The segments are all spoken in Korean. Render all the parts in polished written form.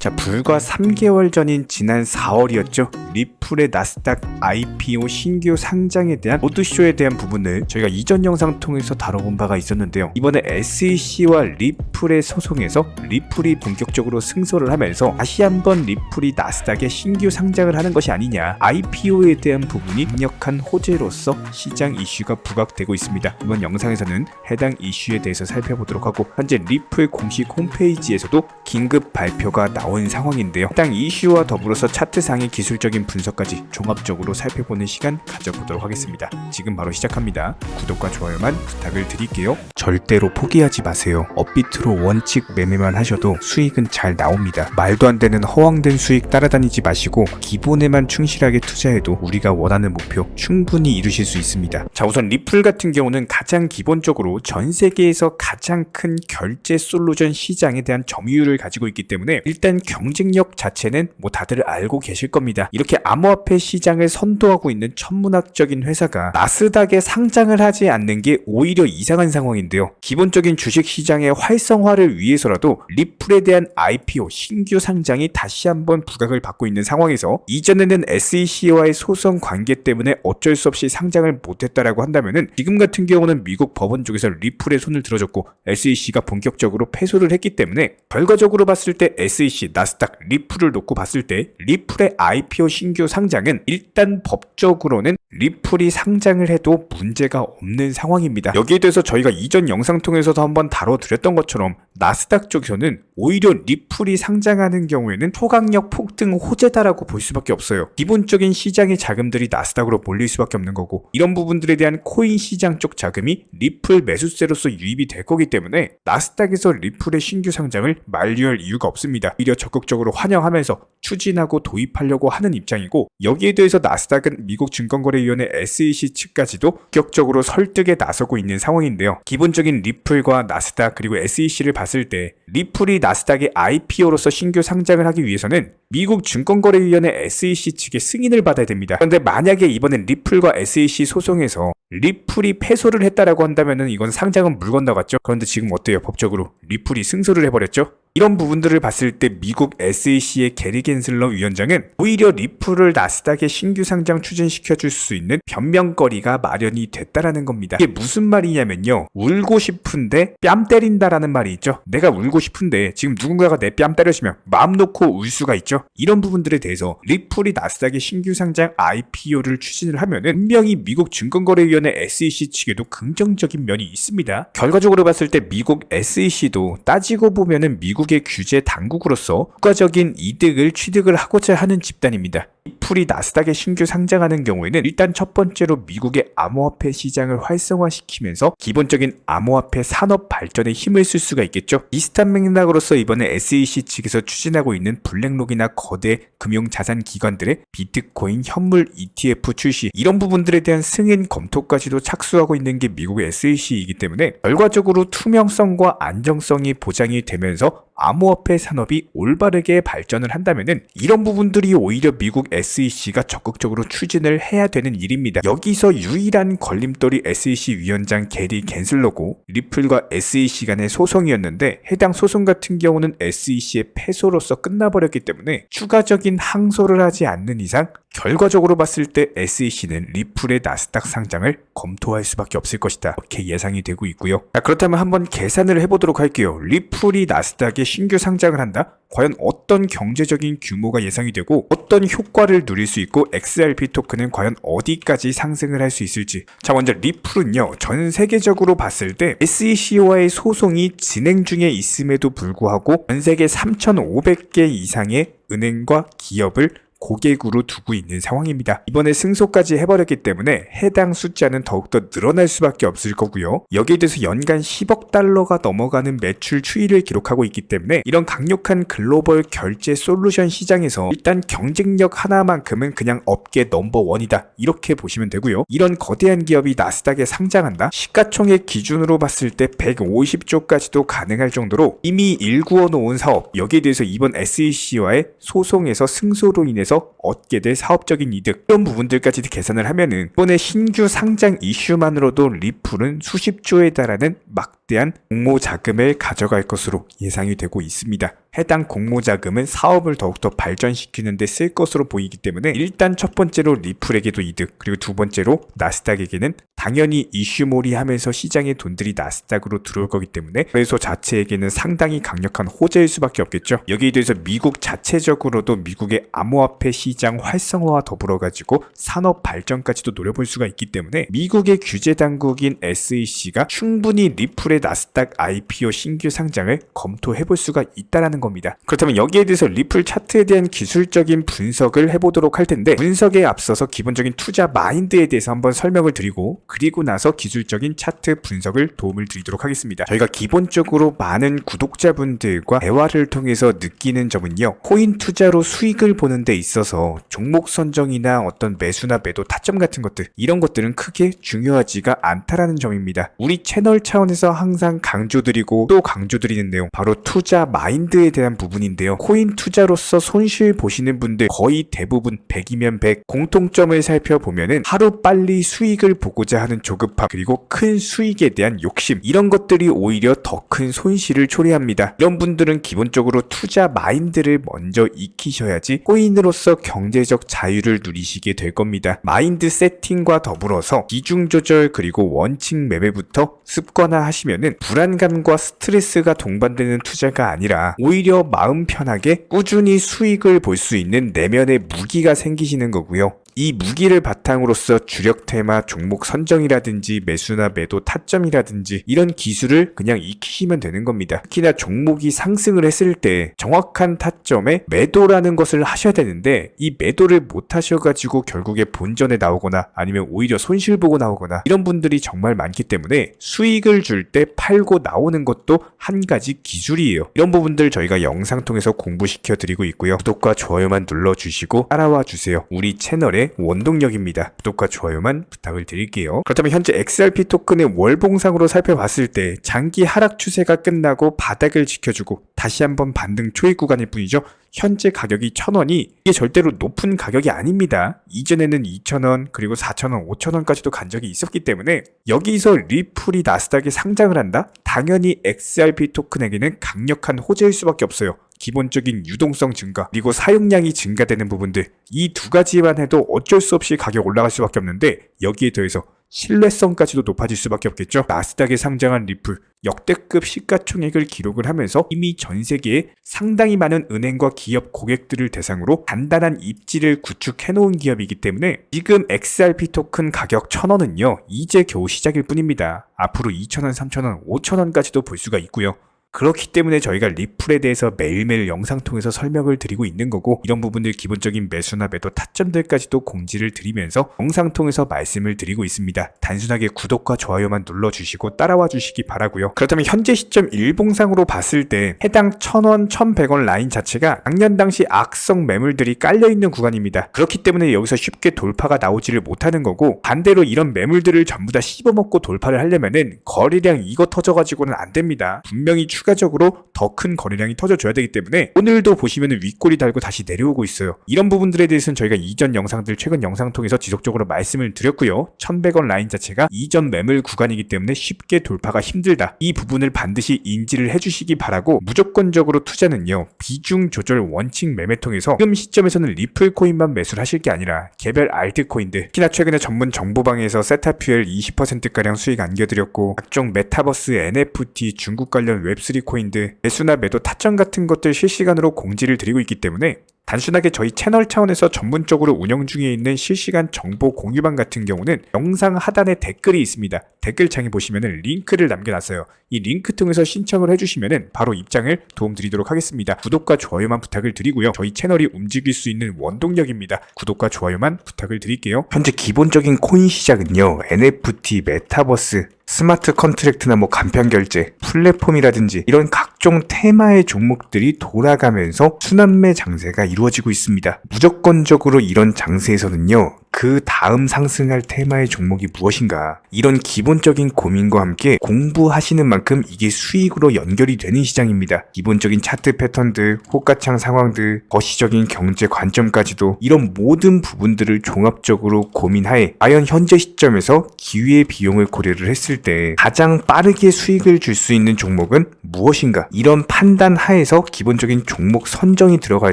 자, 불과 3개월 전인 지난 4월이었죠. 리플의 나스닥 IPO 신규 상장에 대한 로드쇼에 대한 부분을 저희가 이전 영상 통해서 다뤄본 바가 있었는데요. 이번에 SEC와 리플의 소송에서 리플이 본격적으로 승소를 하면서 다시 한번 리플이 나스닥에 신규 상장을 하는 것이 아니냐, IPO에 대한 부분이 강력한 호재로서 시장 이슈가 부각되고 있습니다. 이번 영상에서는 해당 이슈에 대해서 살펴보도록 하고, 현재 리플 공식 홈페이지에서도 긴급 발표가 나온 상황인데요. 해당 이슈와 더불어서 차트상의 기술적인 분석까지 종합적으로 살펴보는 시간 가져보도록 하겠습니다. 지금 바로 시작합니다. 구독과 좋아요만 부탁을 드릴게요. 절대로 포기하지 마세요. 업비트로 원칙 매매만 하셔도 수익은 잘 나옵니다. 말도 안 되는 허황된 수익 따라다니지 마시고 기본에만 충실하게 투자해도 우리가 원하는 목표 충분히 이루실 수 있습니다. 자, 우선 리플 같은 경우는 가장 기본적으로 전 세계에서 가장 큰 결제 솔루션 시장에 대한 점유율을 가지고 있기 때문에 일단 경쟁력 자체는 다들 알고 계실 겁니다. 이렇게 암호화폐 시장을 선도하고 있는 천문학적인 회사가 나스닥에 상장을 하지 않는 게 오히려 이상한 상황인데요. 기본적인 주식 시장의 활성화를 위해서라도 리플에 대한 IPO 신규 상장이 다시 한번 부각을 받고 있는 상황에서, 이전에는 SEC와의 소송 관계 때문에 어쩔 수 없이 상장을 못했다라고 한다면은 지금 같은 경우는 미국 법원 쪽에서 리플의 손을 들어줬고 SEC가 본격적으로 패소를 했기 때문에 결과적으로 봤을 때 SEC, 나스닥, 리플을 놓고 봤을 때 리플의 IPO 신규 상장은 일단 법적으로는 리플이 상장을 해도 문제가 없는 상황입니다. 여기에 대해서 저희가 이전 영상 통해서도 한번 다뤄드렸던 것처럼 나스닥 쪽에서는 오히려 리플이 상장하는 경우에는 초강력 폭등 호재다라고 볼 수밖에 없어요. 기본적인 시장의 자금들이 나스닥으로 몰릴 수밖에 없는 거고, 이런 부분들에 대한 코인 시장 쪽 자금이 리플 매수세로서 유입이 될 거기 때문에 나스닥에서 리플의 신규 상장을 만류할 이유가 없습니다. 오히려 적극적으로 환영하면서 추진하고 도입하려고 하는 입장이고, 여기에 대해서 나스닥은 미국 증권거래위원회 SEC 측까지도 본격적으로 설득에 나서고 있는 상황인데요. 기본적인 리플과 나스닥 그리고 SEC를 봤을 때 리플이 나스닥의 IPO로서 신규 상장을 하기 위해서는 미국 증권거래위원회 SEC 측의 승인을 받아야 됩니다. 그런데 만약에 이번엔 리플과 SEC 소송에서 리플이 패소를 했다라고 한다면은 이건 상장은 물 건너갔죠. 그런데 지금 어때요? 법적으로 리플이 승소를 해버렸죠. 이런 부분들을 봤을 때 미국 SEC의 게리 겐슬러 위원장은 오히려 리플을 나스닥에 신규 상장 추진시켜줄 수 있는 변명거리가 마련이 됐다라는 겁니다. 이게 무슨 말이냐면요, 울고 싶은데 뺨 때린다라는 말이 있죠. 내가 울고 싶은데 지금 누군가가 내 뺨 때려주면 마음 놓고 울 수가 있죠. 이런 부분들에 대해서 리플이 나스닥의 신규 상장 IPO를 추진을 하면은 분명히 미국 증권거래위원회 SEC 측에도 긍정적인 면이 있습니다. 결과적으로 봤을 때 미국 SEC도 따지고 보면은 미국의 규제 당국으로서 국가적인 이득을 취득을 하고자 하는 집단입니다. 리플이 나스닥에 신규 상장하는 경우에는 일단 첫 번째로 미국의 암호화폐 시장을 활성화시키면서 기본적인 암호화폐 산업 발전에 힘을 쓸 수가 있겠죠. 비슷한 맥락으로서 이번에 SEC 측에서 추진하고 있는 블랙록이나 거대 금융자산 기관들의 비트코인 현물 ETF 출시, 이런 부분들에 대한 승인 검토까지도 착수하고 있는 게 미국의 SEC이기 때문에 결과적으로 투명성과 안정성이 보장이 되면서 암호화폐 산업이 올바르게 발전을 한다면은 이런 부분들이 오히려 미국 SEC가 적극적으로 추진을 해야 되는 일입니다. 여기서 유일한 걸림돌이 SEC 위원장 게리 겐슬러고, 리플과 SEC 간의 소송이었는데 해당 소송 같은 경우는 SEC의 패소로서 끝나버렸기 때문에 추가적인 항소를 하지 않는 이상 결과적으로 봤을 때 SEC는 리플의 나스닥 상장을 검토할 수밖에 없을 것이다, 이렇게 예상이 되고 있고요. 자, 그렇다면 한번 계산을 해보도록 할게요. 리플이 나스닥에 신규 상장을 한다? 과연 어떤 경제적인 규모가 예상이 되고 어떤 효과를 누릴 수 있고 XRP 토큰은 과연 어디까지 상승을 할 수 있을지. 자, 먼저 리플은요, 전 세계적으로 봤을 때 SEC와의 소송이 진행 중에 있음에도 불구하고 전 세계 3,500개 이상의 은행과 기업을 고객으로 두고 있는 상황입니다. 이번에 승소까지 해버렸기 때문에 해당 숫자는 더욱더 늘어날 수밖에 없을 거고요. 여기에 대해서 연간 10억 달러가 넘어가는 매출 추이를 기록하고 있기 때문에 이런 강력한 글로벌 결제 솔루션 시장에서 일단 경쟁력 하나만큼은 그냥 업계 넘버원이다, 이렇게 보시면 되고요. 이런 거대한 기업이 나스닥에 상장한다? 시가총액 기준으로 봤을 때 150조까지도 가능할 정도로 이미 일구어 놓은 사업, 여기에 대해서 이번 SEC와의 소송에서 승소로 인해서 얻게 될 사업적인 이득, 이런 부분들까지 계산을 하면은 이번에 신규 상장 이슈만으로도 리플은 수십조에 달하는 막대한 공모 자금을 가져갈 것으로 예상이 되고 있습니다. 해당 공모자금은 사업을 더욱더 발전시키는 데 쓸 것으로 보이기 때문에 일단 첫 번째로 리플에게도 이득, 그리고 두 번째로 나스닥에게는 당연히 이슈몰이 하면서 시장의 돈들이 나스닥으로 들어올 거기 때문에 거래소 자체에게는 상당히 강력한 호재일 수밖에 없겠죠. 여기에 대해서 미국 자체적으로도 미국의 암호화폐 시장 활성화와 더불어 가지고 산업 발전까지도 노려볼 수가 있기 때문에 미국의 규제 당국인 SEC가 충분히 리플의 나스닥 IPO 신규 상장을 검토해 볼 수가 있다라는 겁니다. 그렇다면 여기에 대해서 리플 차트에 대한 기술적인 분석을 해보도록 할 텐데, 분석에 앞서서 기본적인 투자 마인드에 대해서 한번 설명을 드리고, 그리고 나서 기술적인 차트 분석을 도움을 드리도록 하겠습니다. 저희가 기본적으로 많은 구독자분들과 대화를 통해서 느끼는 점은요, 코인 투자로 수익을 보는 데 있어서 종목 선정이나 어떤 매수나 매도 타점 같은 것들, 이런 것들은 크게 중요하지가 않다라는 점입니다. 우리 채널 차원에서 항상 강조드리고 또 강조드리는 내용, 바로 투자 마인드에 대한 부분인데요. 코인 투자로서 손실 보시는 분들 거의 대부분 100이면 100, 공통점을 살펴보면은 하루 빨리 수익을 보고자 하는 조급함, 그리고 큰 수익에 대한 욕심, 이런 것들이 오히려 더 큰 손실을 초래합니다. 이런 분들은 기본적으로 투자 마인드를 먼저 익히셔야지 코인으로서 경제적 자유를 누리시게 될 겁니다. 마인드 세팅과 더불어서 비중 조절 그리고 원칙 매매부터 습관화 하시면은 불안감과 스트레스가 동반되는 투자가 아니라 오히려 마음 편하게 꾸준히 수익을 볼 수 있는 내면의 무기가 생기시는 거고요. 이 무기를 바탕으로서 주력 테마 종목 선정이라든지 매수나 매도 타점이라든지 이런 기술을 그냥 익히시면 되는 겁니다. 특히나 종목이 상승을 했을 때 정확한 타점에 매도라는 것을 하셔야 되는데, 이 매도를 못 하셔가지고 결국에 본전에 나오거나 아니면 오히려 손실 보고 나오거나 이런 분들이 정말 많기 때문에 수익을 줄 때 팔고 나오는 것도 한 가지 기술이에요. 이런 부분들 저희가 영상 통해서 공부시켜 드리고 있고요. 구독과 좋아요만 눌러주시고 따라와 주세요. 우리 채널의 원동력입니다. 구독과 좋아요만 부탁을 드릴게요. 그렇다면 현재 XRP 토큰의 월봉상으로 살펴봤을 때 장기 하락 추세가 끝나고 바닥을 지켜주고 다시 한번 반등 초입 구간일 뿐이죠. 현재 가격이 1,000원이 이게 절대로 높은 가격이 아닙니다. 이전에는 2,000원 그리고 4,000원, 5,000원까지도 간 적이 있었기 때문에 여기서 리플이 나스닥에 상장을 한다? 당연히 XRP 토큰에게는 강력한 호재일 수밖에 없어요. 기본적인 유동성 증가, 그리고 사용량이 증가되는 부분들, 이 두 가지만 해도 어쩔 수 없이 가격 올라갈 수밖에 없는데, 여기에 더해서 신뢰성까지도 높아질 수밖에 없겠죠. 나스닥에 상장한 리플 역대급 시가총액을 기록을 하면서 이미 전 세계에 상당히 많은 은행과 기업 고객들을 대상으로 단단한 입지를 구축해놓은 기업이기 때문에 지금 XRP 토큰 가격 1,000원은요 이제 겨우 시작일 뿐입니다. 앞으로 2,000원, 3,000원, 5,000원까지도 볼 수가 있고요. 그렇기 때문에 저희가 리플에 대해서 매일매일 영상 통해서 설명을 드리고 있는 거고, 이런 부분들 기본적인 매수나 매도 타점들까지도 공지를 드리면서 영상 통해서 말씀을 드리고 있습니다. 단순하게 구독과 좋아요만 눌러주시고 따라와 주시기 바라고요. 그렇다면 현재 시점 일봉상으로 봤을 때 해당 1,000원, 1,100원 라인 자체가 작년 당시 악성 매물들이 깔려있는 구간입니다. 그렇기 때문에 여기서 쉽게 돌파가 나오지를 못하는 거고, 반대로 이런 매물들을 전부 다 씹어먹고 돌파를 하려면은 거래량 이거 터져가지고는 안 됩니다. 분명히 추가적으로 더 큰 거래량이 터져줘야 되기 때문에 오늘도 보시면 윗꼬리 달고 다시 내려오고 있어요. 이런 부분들에 대해서는 저희가 이전 영상들, 최근 영상 통해서 지속적으로 말씀을 드렸고요. 1,100원 라인 자체가 이전 매물 구간이기 때문에 쉽게 돌파가 힘들다. 이 부분을 반드시 인지를 해주시기 바라고, 무조건적으로 투자는요 비중 조절 원칙 매매 통해서 지금 시점에서는 리플 코인만 매수를 하실 게 아니라 개별 알트코인들, 특히나 최근에 전문 정보방에서 세타퓨엘 20%가량 수익 안겨드렸고, 각종 메타버스, NFT, 중국 관련 웹3 코인들 매수나 매도 타점 같은 것들 실시간으로 공지를 드리고 있기 때문에, 단순하게 저희 채널 차원에서 전문적으로 운영 중에 있는 실시간 정보 공유방 같은 경우는 영상 하단에 댓글이 있습니다. 댓글창에 보시면은 링크를 남겨놨어요. 이 링크 통해서 신청을 해주시면은 바로 입장을 도움드리도록 하겠습니다. 구독과 좋아요만 부탁을 드리고요. 저희 채널이 움직일 수 있는 원동력입니다. 구독과 좋아요만 부탁을 드릴게요. 현재 기본적인 코인 시장은요, NFT, 메타버스, 스마트 컨트랙트나 간편 결제, 플랫폼이라든지 이런 각종 테마의 종목들이 돌아가면서 순환매 장세가 이루어지고 있습니다. 무조건적으로 이런 장세에서는요, 그 다음 상승할 테마의 종목이 무엇인가? 이런 기본적인 고민과 함께 공부하시는 만큼 이게 수익으로 연결이 되는 시장입니다. 기본적인 차트 패턴들, 호가창 상황들, 거시적인 경제 관점까지도 이런 모든 부분들을 종합적으로 고민하에 과연 현재 시점에서 기회의 비용을 고려를 했을 때 가장 빠르게 수익을 줄 수 있는 종목은 무엇인가? 이런 판단 하에서 기본적인 종목 선정이 들어가야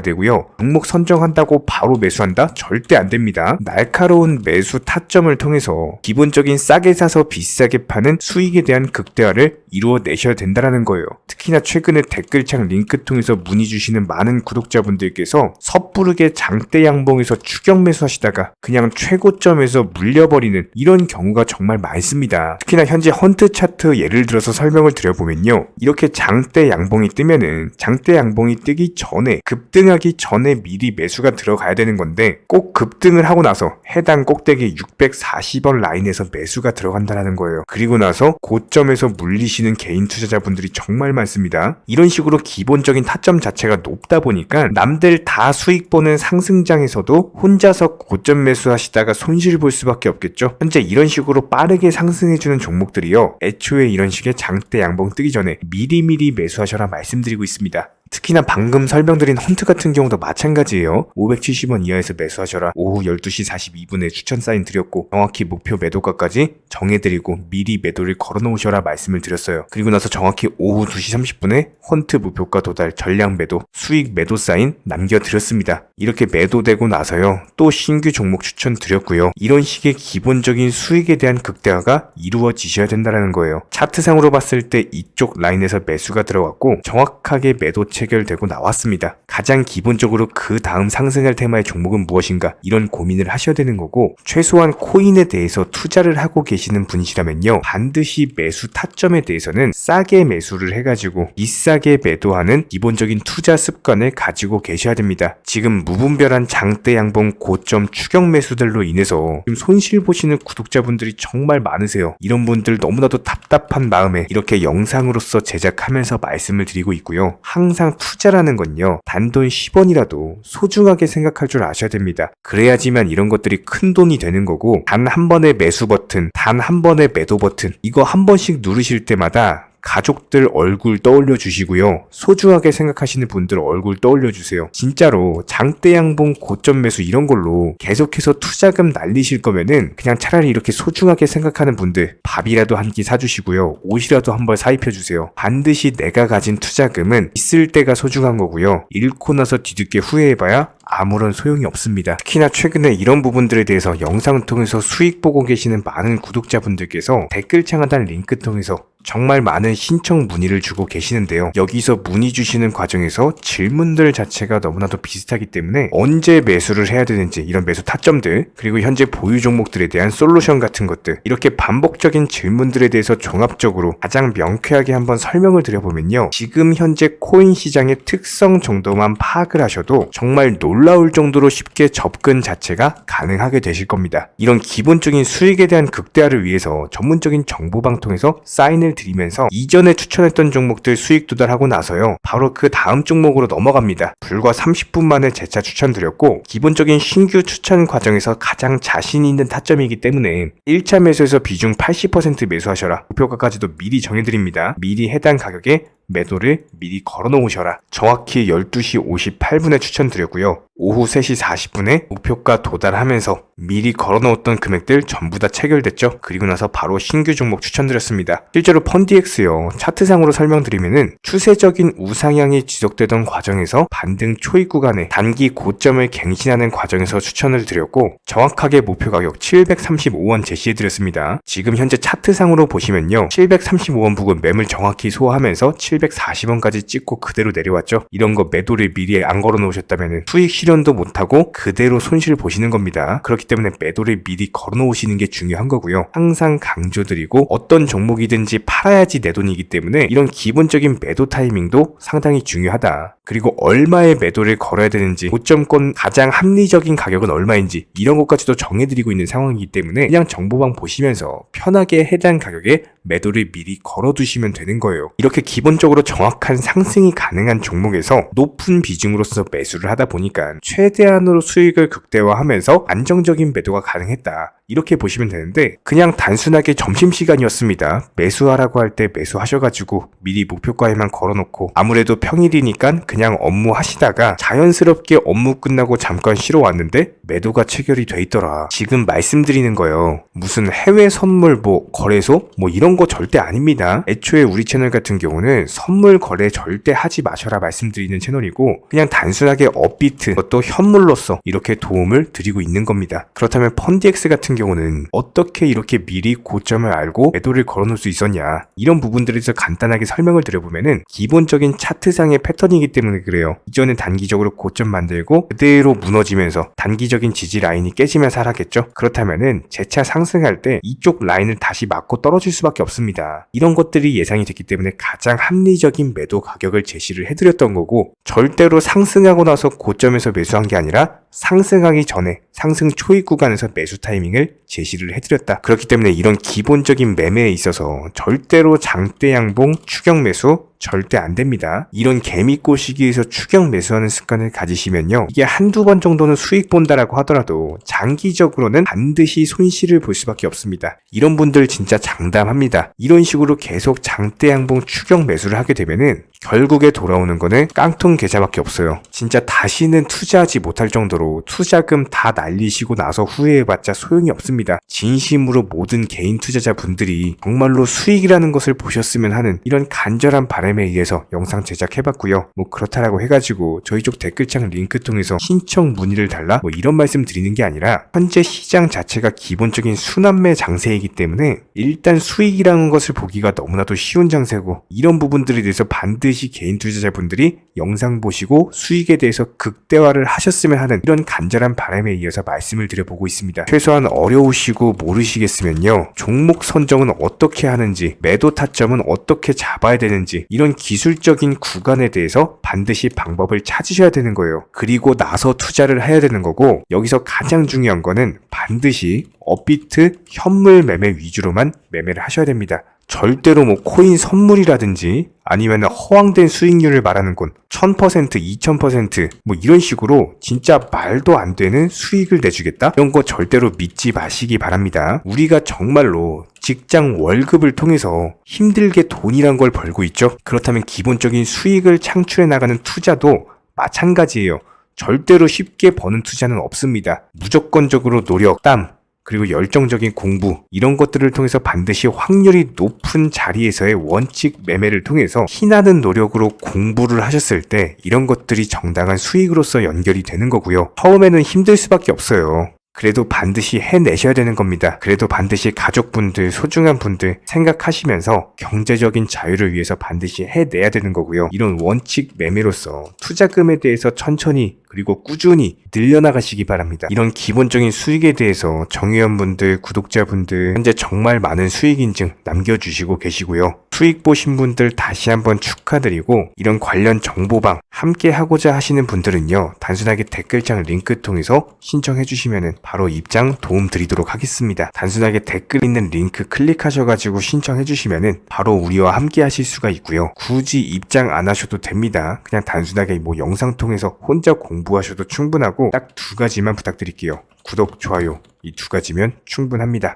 되고요. 종목 선정한다고 바로 매수한다? 절대 안 됩니다. 날카로운 매수 타점을 통해서 기본적인 싸게 사서 비싸게 파는 수익에 대한 극대화를 이루어내셔야 된다는 거예요. 특히나 최근에 댓글창 링크 통해서 문의 주시는 많은 구독자분들께서 섣부르게 장대 양봉에서 추격 매수하시다가 그냥 최고점에서 물려버리는 이런 경우가 정말 많습니다. 특히나 현재 헌트 차트 예를 들어서 설명을 드려보면요. 이렇게 장대 양봉이 뜨면은 장대 양봉이 뜨기 전에 급등하기 전에 미리 매수가 들어가야 되는 건데 꼭 급등을 하고 나서 해당 꼭대기 640원 라인에서 매수가 들어간다는 거예요. 그리고 나서 고점에서 물리시는 개인 투자자분들이 정말 많습니다. 이런 식으로 기본적인 타점 자체가 높다 보니까 남들 다 수익 보는 상승장에서도 혼자서 고점 매수하시다가 손실 볼 수밖에 없겠죠. 현재 이런 식으로 빠르게 상승해주는 종목들이요. 애초에 이런 식의 장대 양봉 뜨기 전에 미리미리 매수하셔라 말씀드리고 있습니다. 특히나 방금 설명드린 헌트 같은 경우도 마찬가지예요. 570원 이하에서 매수하셔라. 오후 12시 42분에 추천 사인 드렸고 정확히 목표 매도가까지 정해드리고 미리 매도를 걸어놓으셔라 말씀을 드렸어요. 그리고 나서 정확히 오후 2시 30분에 헌트 목표가 도달 전량 매도 수익 매도 사인 남겨드렸습니다. 이렇게 매도되고 나서요. 또 신규 종목 추천 드렸고요. 이런 식의 기본적인 수익에 대한 극대화가 이루어지셔야 된다는 거예요. 차트상으로 봤을 때 이쪽 라인에서 매수가 들어갔고 정확하게 매도 체결되고 나왔습니다. 가장 기본적으로 그 다음 상승할 테마의 종목은 무엇인가 이런 고민을 하셔야 되는 거고 최소한 코인에 대해서 투자를 하고 계시는 분이시라면요. 반드시 매수 타점에 대해서는 싸게 매수를 해가지고 비싸게 매도하는 기본적인 투자 습관을 가지고 계셔야 됩니다. 지금 무분별한 장대 양봉 고점 추격 매수들로 인해서 지금 손실 보시는 구독자분들이 정말 많으세요. 이런 분들 너무나도 답답한 마음에 이렇게 영상으로서 제작하면서 말씀을 드리고 있고요. 항상 투자라는 건요. 단돈 10원이라도 소중하게 생각할 줄 아셔야 됩니다. 그래야지만 이런 것들이 큰 돈이 되는 거고 단 한 번의 매수 버튼, 단 한 번의 매도 버튼 이거 한 번씩 누르실 때마다 가족들 얼굴 떠올려 주시고요. 소중하게 생각하시는 분들 얼굴 떠올려 주세요. 진짜로 장대 양봉 고점 매수 이런 걸로 계속해서 투자금 날리실 거면은 그냥 차라리 이렇게 소중하게 생각하는 분들 밥이라도 한 끼 사주시고요. 옷이라도 한 벌 사입혀 주세요. 반드시 내가 가진 투자금은 있을 때가 소중한 거고요. 잃고 나서 뒤늦게 후회해봐야 아무런 소용이 없습니다. 특히나 최근에 이런 부분들에 대해서 영상을 통해서 수익 보고 계시는 많은 구독자분들께서 댓글창 하단 링크 통해서 정말 많은 신청 문의를 주고 계시는데요. 여기서 문의 주시는 과정에서 질문들 자체가 너무나도 비슷하기 때문에 언제 매수를 해야 되는지 이런 매수 타점들 그리고 현재 보유 종목들에 대한 솔루션 같은 것들 이렇게 반복적인 질문들에 대해서 종합적으로 가장 명쾌하게 한번 설명을 드려보면요. 지금 현재 코인 시장의 특성 정도만 파악을 하셔도 정말 놀라울 정도로 쉽게 접근 자체가 가능하게 되실 겁니다. 이런 기본적인 수익에 대한 극대화를 위해서 전문적인 정보방통에서 사인을 드리면서 이전에 추천했던 종목들 수익 도달하고 나서요. 바로 그 다음 종목으로 넘어갑니다. 불과 30분 만에 재차 추천드렸고 기본적인 신규 추천 과정에서 가장 자신 있는 타점이기 때문에 1차 매수에서 비중 80% 매수하셔라. 목표가까지도 미리 정해드립니다. 미리 해당 가격에 매도를 미리 걸어놓으셔라. 정확히 12시 58분에 추천드렸고요. 오후 3시 40분에 목표가 도달하면서 미리 걸어놓았던 금액들 전부 다 체결됐죠. 그리고 나서 바로 신규 종목 추천드렸습니다. 실제로 펀디엑스요. 차트상으로 설명드리면은 추세적인 우상향이 지속되던 과정에서 반등 초입 구간에 단기 고점을 갱신하는 과정에서 추천을 드렸고 정확하게 목표 가격 735원 제시해드렸습니다. 지금 현재 차트상으로 보시면요. 735원 부근 매물 정확히 소화하면서 740원까지 찍고 그대로 내려왔죠. 이런 거 매도를 미리 안 걸어 놓으셨다면 수익 실현도 못하고 그대로 손실 보시는 겁니다. 그렇기 때문에 매도를 미리 걸어 놓으시는 게 중요한 거고요. 항상 강조드리고 어떤 종목이든지 팔아야지 내 돈이기 때문에 이런 기본적인 매도 타이밍도 상당히 중요하다. 그리고 얼마의 매도를 걸어야 되는지 고점권 가장 합리적인 가격은 얼마인지 이런 것까지도 정해드리고 있는 상황이기 때문에 그냥 정보방 보시면서 편하게 해당 가격에 매도를 미리 걸어두시면 되는 거예요. 이렇게 기본적으로 정확한 상승이 가능한 종목에서 높은 비중으로서 매수를 하다 보니까 최대한으로 수익을 극대화하면서 안정적인 매도가 가능했다. 이렇게 보시면 되는데 그냥 단순하게 점심시간이었습니다. 매수하라고 할 때 매수하셔가지고 미리 목표가에만 걸어놓고 아무래도 평일이니까 그냥 업무 하시다가 자연스럽게 업무 끝나고 잠깐 쉬러 왔는데 매도가 체결이 돼 있더라. 지금 말씀드리는 거예요. 무슨 해외 선물 거래소 이런 거 절대 아닙니다. 애초에 우리 채널 같은 경우는 선물 거래 절대 하지 마셔라 말씀드리는 채널이고 그냥 단순하게 업비트 또 현물로서 이렇게 도움을 드리고 있는 겁니다. 그렇다면 펀디엑스 같은 경우는 어떻게 이렇게 미리 고점을 알고 매도를 걸어놓을 수 있었냐, 이런 부분들에 대해서 간단하게 설명을 드려보면은 기본적인 차트상의 패턴이기 때문에 그래요. 이전에 단기적으로 고점 만들고 그대로 무너지면서 단기적인 지지 라인이 깨지면서 하락했죠. 그렇다면은 재차 상승할 때 이쪽 라인을 다시 맞고 떨어질 수밖에 없습니다. 이런 것들이 예상이 됐기 때문에 가장 합리적인 매도 가격을 제시를 해드렸던 거고, 절대로 상승하고 나서 고점에서 매수한 게 아니라 상승하기 전에 상승 초입 구간에서 매수 타이밍을 제시를 해드렸다. 그렇기 때문에 이런 기본적인 매매에 있어서 절대로 장대 양봉 추격 매수 절대 안 됩니다. 이런 개미꼬 시기에서 추격 매수하는 습관을 가지시면요, 이게 한두 번 정도는 수익 본다라고 하더라도 장기적으로는 반드시 손실을 볼 수밖에 없습니다. 이런 분들 진짜 장담합니다. 이런 식으로 계속 장대 양봉 추격 매수를 하게 되면은 결국에 돌아오는 거는 깡통 계좌밖에 없어요. 진짜 다시는 투자하지 못할 정도로 투자금 다 날리시고 나서 후회해봤자 소용이 없습니다. 진심으로 모든 개인 투자자분들이 정말로 수익이라는 것을 보셨으면 하는 이런 간절한 바람에 의해서 영상 제작해봤고요. 그렇다라고 해가지고 저희 쪽 댓글창 링크 통해서 신청 문의를 달라 이런 말씀 드리는 게 아니라 현재 시장 자체가 기본적인 순환매 장세이기 때문에 일단 수익이라는 것을 보기가 너무나도 쉬운 장세고, 이런 부분들에 대해서 반드시 개인 투자자분들이 영상 보시고 수익에 대해서 극대화를 하셨으면 하는 이런 간절한 바람에 이어서 말씀을 드려보고 있습니다. 최소한 어려우시고 모르시겠으면요, 종목 선정은 어떻게 하는지, 매도 타점은 어떻게 잡아야 되는지, 이런 기술적인 구간에 대해서 반드시 방법을 찾으셔야 되는 거예요. 그리고 나서 투자를 해야 되는 거고, 여기서 가장 중요한 거는 반드시 업비트 현물 매매 위주로만 매매를 하셔야 됩니다. 절대로 코인 선물이라든지 아니면 허황된 수익률을 말하는 건 1000%, 2000% 이런 식으로 진짜 말도 안 되는 수익을 내주겠다? 이런 거 절대로 믿지 마시기 바랍니다. 우리가 정말로 직장 월급을 통해서 힘들게 돈이란 걸 벌고 있죠. 그렇다면 기본적인 수익을 창출해 나가는 투자도 마찬가지예요. 절대로 쉽게 버는 투자는 없습니다. 무조건적으로 노력, 땀, 그리고 열정적인 공부, 이런 것들을 통해서 반드시 확률이 높은 자리에서의 원칙 매매를 통해서 피나는 노력으로 공부를 하셨을 때 이런 것들이 정당한 수익으로서 연결이 되는 거고요. 처음에는 힘들 수밖에 없어요. 그래도 반드시 해내셔야 되는 겁니다. 그래도 반드시 가족분들, 소중한 분들 생각하시면서 경제적인 자유를 위해서 반드시 해내야 되는 거고요. 이런 원칙 매매로서 투자금에 대해서 천천히 그리고 꾸준히 늘려나가시기 바랍니다. 이런 기본적인 수익에 대해서 정의원분들, 구독자분들 현재 정말 많은 수익 인증 남겨주시고 계시고요. 수익 보신 분들 다시 한번 축하드리고, 이런 관련 정보방 함께 하고자 하시는 분들은요, 단순하게 댓글창 링크 통해서 신청해 주시면은 바로 입장 도움 드리도록 하겠습니다. 단순하게 댓글 있는 링크 클릭하셔가지고 신청해 주시면은 바로 우리와 함께 하실 수가 있고요. 굳이 입장 안 하셔도 됩니다. 그냥 단순하게 영상 통해서 혼자 공부하셔도 충분하고 딱 두 가지만 부탁드릴게요. 구독, 좋아요, 이 두 가지면 충분합니다.